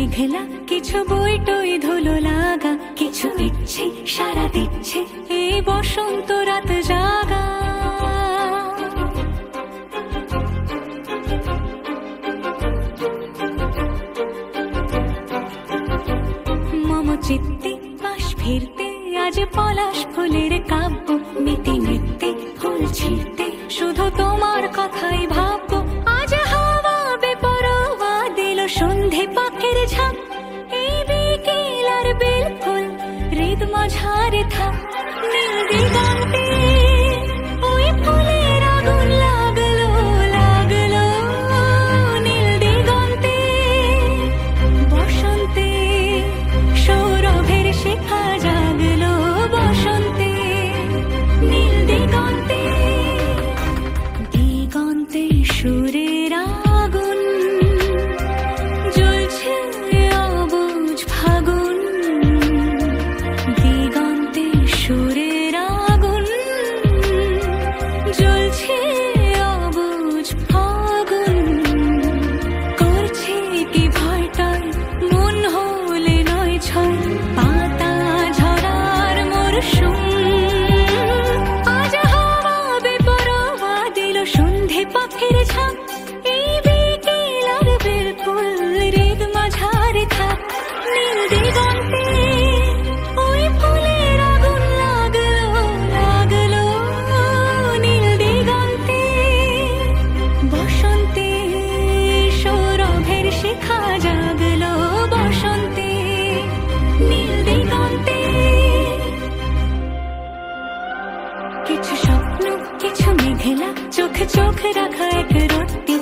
মেঘলা, কিছু বই টই ধুলো লাগা, কিছু ইচ্ছে সারা দিচ্ছে এই বসন্ত রাত জাগা। মম চিত্তে পাশ ফিরতে আজ পলাশ ফুলের কাব্য, মিটি মিটতে ফুল ছিঁড়তে শুধু তোমার কথাই ভাববো। আজ হাওয়া বেপরোয়া দিল সন্ধে পাখির ঝাঁক, এই বিকেল আর বেলফুল হৃদ মাঝারে থাক। নীল দিগন্তে ওই ফুলের আগুন লাগলো লাগলো, নীল দিগন্তে বসন্তে সৌরভের শিখা জাগলো বসন্তে। নীল দিগন্তে দিগন্তে সুরের আগুন জ্বলছে অবুঝ ফাগুন, দিগন্তে সুরের আগুন জ্বলছে অবুঝ ফাগুন। করছে কি ভয়টায় মন হলে নয় ছয়, পাতা ঝরার মরশুম। আজ হাওয়া বেপরোয়া দিল সন্ধে পাখির ঝাঁক, এই বিকেল আর বেলফুল হৃদ মাঝারে থাক। নীল দিগন্তে ওই ফুলের আগুন লাগলো লাগলো, নীল দিগন্তে বসন্তে সৌরভের শিখা জাগলো বসন্তে। নীল দিগন্তে কিছু স্বপ্ন, কিছু মেঘলা, চোখে চোখ রাখা এক রত্তি,